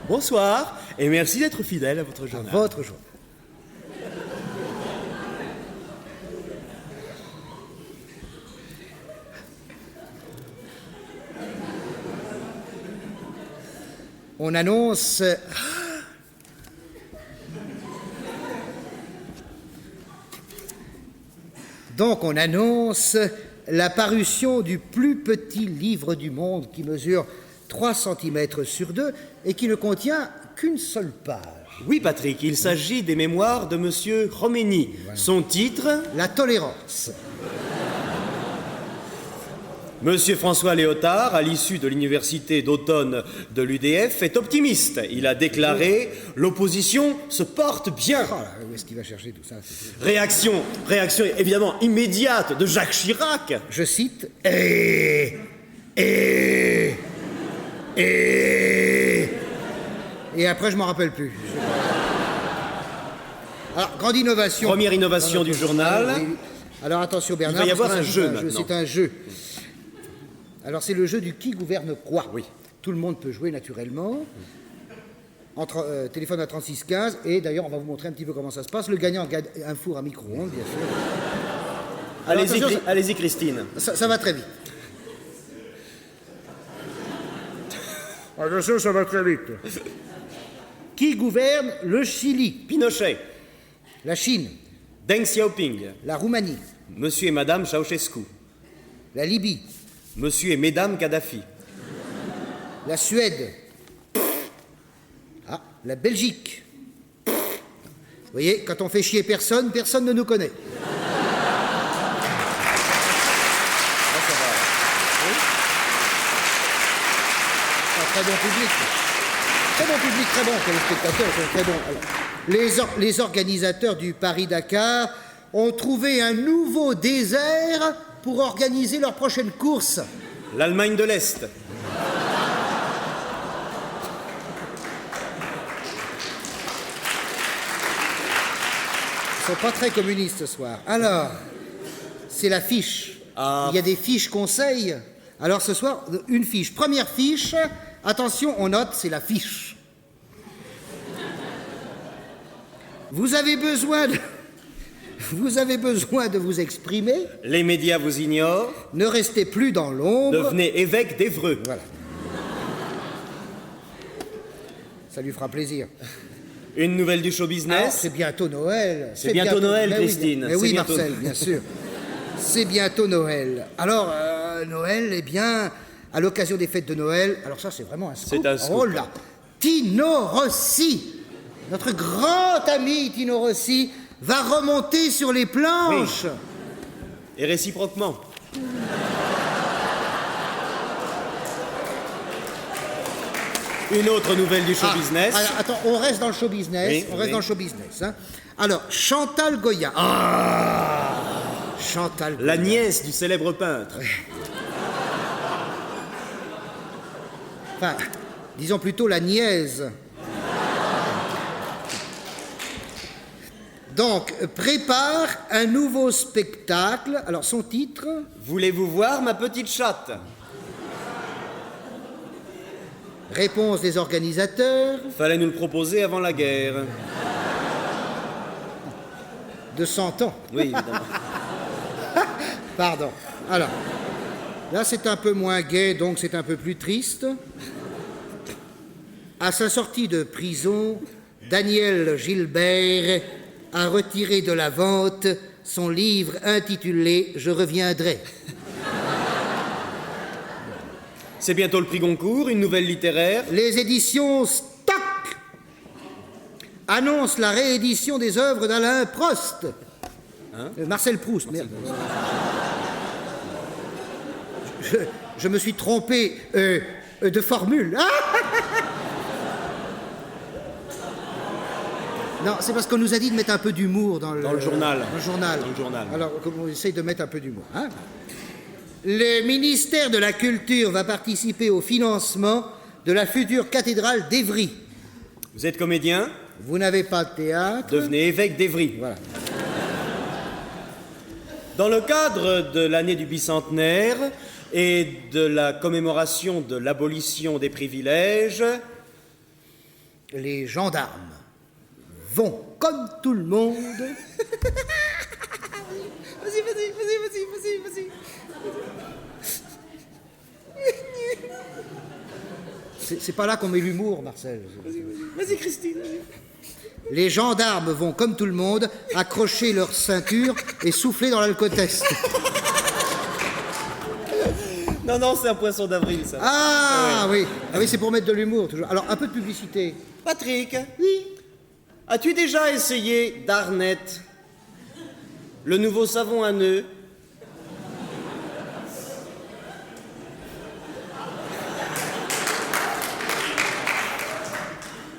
Bonsoir, et merci d'être fidèle à votre À journal. votre journal. On annonce... Donc on annonce la parution du plus petit livre du monde qui mesure 3 cm sur 2 et qui ne contient qu'une seule page. Oui, Patrick, il s'agit des mémoires de Monsieur Khomeini. Son titre, La tolérance. Monsieur François Léotard, à l'issue de l'université d'automne de l'UDF, est optimiste. Il a déclaré « L'opposition se porte bien Oh là, où est-ce qu'il va chercher tout ça ». Réaction évidemment immédiate de Jacques Chirac. Je cite « Et après, je m'en rappelle plus. Alors, grande innovation. Première innovation du journal. Oui. Alors, attention, Bernard. Il va y avoir parce que un c'est jeu maintenant. C'est un jeu. Alors, c'est le jeu du qui gouverne quoi. Oui. Tout le monde peut jouer naturellement. Téléphone à 3615. Et d'ailleurs, on va vous montrer un petit peu comment ça se passe. Le gagnant gagne un four à micro-ondes, bien sûr. Alors, attention, Allez-y, Christine. ça va très vite. Attention, ça va très vite. Qui gouverne le Chili, Pinochet, la Chine, Deng Xiaoping, la Roumanie, Monsieur et Madame Ceausescu, la Libye, Monsieur et Mesdames Kadhafi, la Suède, la Belgique. Vous voyez, quand on fait chier personne, personne ne nous connaît. Très bon public. Très bon public, très bon. Les spectateurs sont très bons. Alors, les organisateurs du Paris-Dakar ont trouvé un nouveau désert pour organiser leur prochaine course. l'Allemagne de l'Est, Ils sont pas très communistes ce soir. Alors, c'est la fiche. Ah. Il y a des fiches conseils. Alors ce soir, une fiche. Première fiche, attention, on note, c'est la fiche. Vous avez besoin de vous exprimer. les médias vous ignorent, Ne restez plus dans l'ombre. devenez évêque d'Évreux. Voilà. Ça lui fera plaisir. Une nouvelle du show Alors, business, c'est bientôt Noël. C'est bientôt Noël, Mais oui, Christine. Mais oui, C'est bientôt- Marcel, bien sûr. C'est bientôt Noël. Alors, Noël, eh bien, à l'occasion des fêtes de Noël, alors ça, c'est vraiment un scoop. C'est un scoop. Oh là, Tino Rossi, notre grand ami Tino Rossi, va remonter sur les planches. et réciproquement. Une autre nouvelle du show business, Alors, attends, on reste dans le show business. Oui, on reste oui. dans le show business. Hein. Alors, Chantal Goya. Chantal Goya. la nièce du célèbre peintre. Enfin, disons plutôt la niaise. Donc, prépare un nouveau spectacle. Alors, son titre, Voulez-vous voir ma petite chatte? réponse des organisateurs, Fallait nous le proposer avant la guerre. de 100 ans. Oui, évidemment. Pardon. Alors, là, c'est un peu moins gai, donc c'est un peu plus triste. À sa sortie de prison, Daniel Gilbert a retiré de la vente son livre intitulé « Je reviendrai ». C'est bientôt le prix Goncourt, une nouvelle littéraire. Les éditions Stock annoncent la réédition des œuvres d'Alain Prost. Marcel Proust, merde. Je me suis trompé de formule. Non, c'est parce qu'on nous a dit de mettre un peu d'humour dans le journal. Dans le journal. Dans le journal. Alors, on essaye de mettre un peu d'humour. Hein. Le ministère de la Culture va participer au financement de la future cathédrale d'Évry. Vous êtes comédien? Vous n'avez pas de théâtre. Devenez évêque d'Évry. Voilà. Dans le cadre de l'année du bicentenaire et de la commémoration de l'abolition des privilèges, Les gendarmes vont, comme tout le monde... Vas-y. C'est pas là qu'on met l'humour, Marcel. Vas-y, Christine. Les gendarmes vont, comme tout le monde, accrocher leur ceinture et souffler dans l'alcotest. Non, c'est un poisson d'avril, ça. Ah oui, c'est pour mettre de l'humour, toujours. Alors, un peu de publicité. Patrick, Oui. as-tu déjà essayé Darnet, le nouveau savon à nœuds?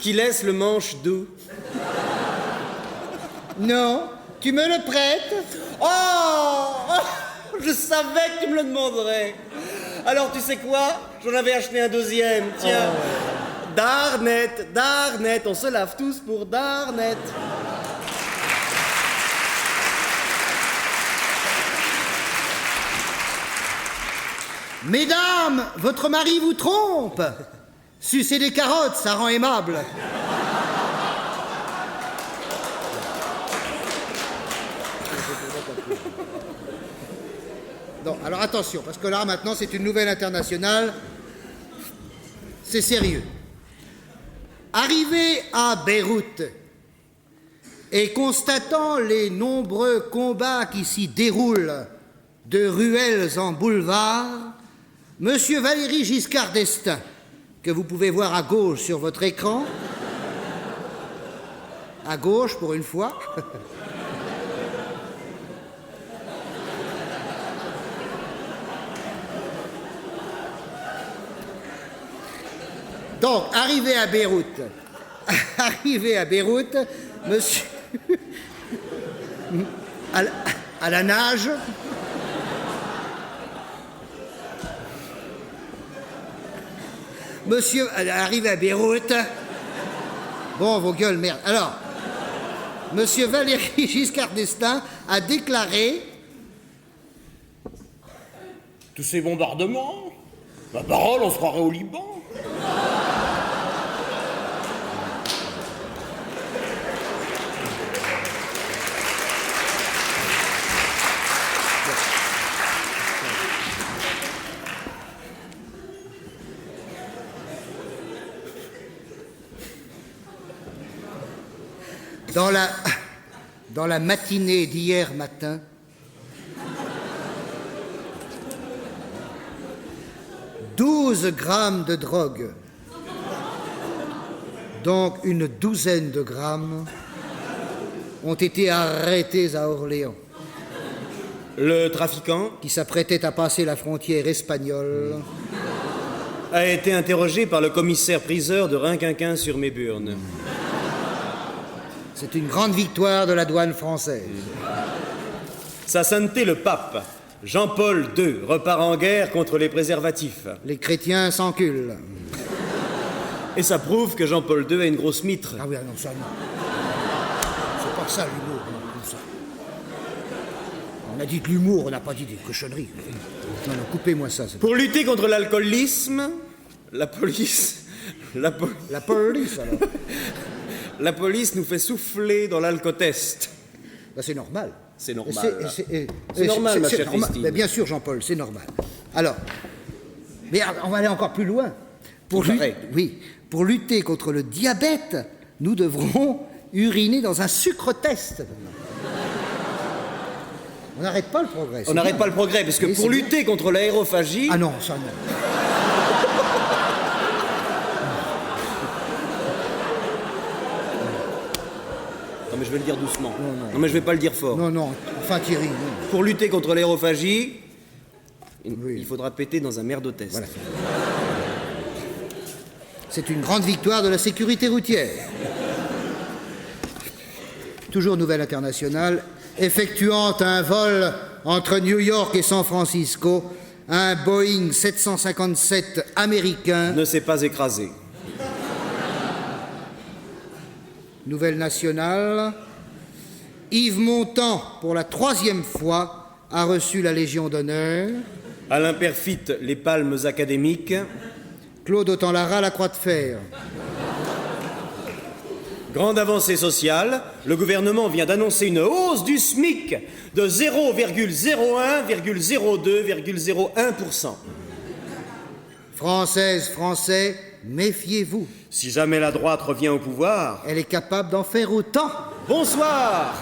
Qui laisse le manche doux? Non, tu me le prêtes? Oh, je savais que tu me le demanderais. Alors, tu sais quoi? J'en avais acheté un deuxième, tiens. Darnet, on se lave tous pour Darnet. Mesdames, votre mari vous trompe. Sucer des carottes, ça rend aimable. Non, alors attention, parce que là, maintenant, c'est une nouvelle internationale. C'est sérieux. Arrivé à Beyrouth et constatant les nombreux combats qui s'y déroulent de ruelles en boulevards, Monsieur Valéry Giscard d'Estaing, que vous pouvez voir à gauche sur votre écran, à gauche pour une fois, donc, arrivé à Beyrouth, monsieur, à la nage, monsieur, arrivé à Beyrouth, bon, vos gueules, merde. Alors, monsieur Valéry Giscard d'Estaing a déclaré... Tous ces bombardements, ma parole, on se croirait au Liban. Dans la matinée d'hier matin, « 12 grammes de drogue, donc une douzaine de grammes, ont été arrêtés à Orléans. Le trafiquant Qui s'apprêtait à passer la frontière espagnole, a été interrogé par le commissaire-priseur de Rinquinquin-sur-Méburn. C'est une grande victoire de la douane française. Sa sainteté le pape, Jean-Paul II, repart en guerre contre les préservatifs. Les chrétiens s'enculent. Et ça prouve que Jean-Paul II a une grosse mitre. Ah oui, non, ça non. C'est pas ça l'humour, non, ça. On a dit de l'humour, on n'a pas dit des cochonneries. Non, coupez-moi ça. Pour lutter contre l'alcoolisme, la police... La police, alors. La police nous fait souffler dans l'alcotest. Ben, c'est normal. C'est normal. C'est normal, ma chère Christine. Mais bien sûr, Jean-Paul, c'est normal. Alors, mais on va aller encore plus loin. Pour lutter contre le diabète, nous devrons uriner dans un sucre-test. On n'arrête pas le progrès. On n'arrête pas le progrès, parce que pour lutter contre l'aérophagie... Ah non, ça non. Non, mais je vais le dire doucement. Non, mais je vais pas le dire fort. Non, enfin Thierry, non. Pour lutter contre l'aérophagie, il faudra péter dans un merdotest. Voilà. C'est une grande victoire de la sécurité routière. Toujours nouvelle internationale, effectuant un vol entre New York et San Francisco, un Boeing 757 américain... Ne s'est pas écrasé. Nouvelle nationale, Yves Montand, pour la 3e fois, a reçu la Légion d'honneur. Alain Perfit, les palmes académiques. Claude Autant-Lara, la Croix de Fer. Grande avancée sociale, le gouvernement vient d'annoncer une hausse du SMIC de 0,01,02,01%. Françaises, Français, méfiez-vous. Si jamais la droite revient au pouvoir... Elle est capable d'en faire autant. Bonsoir!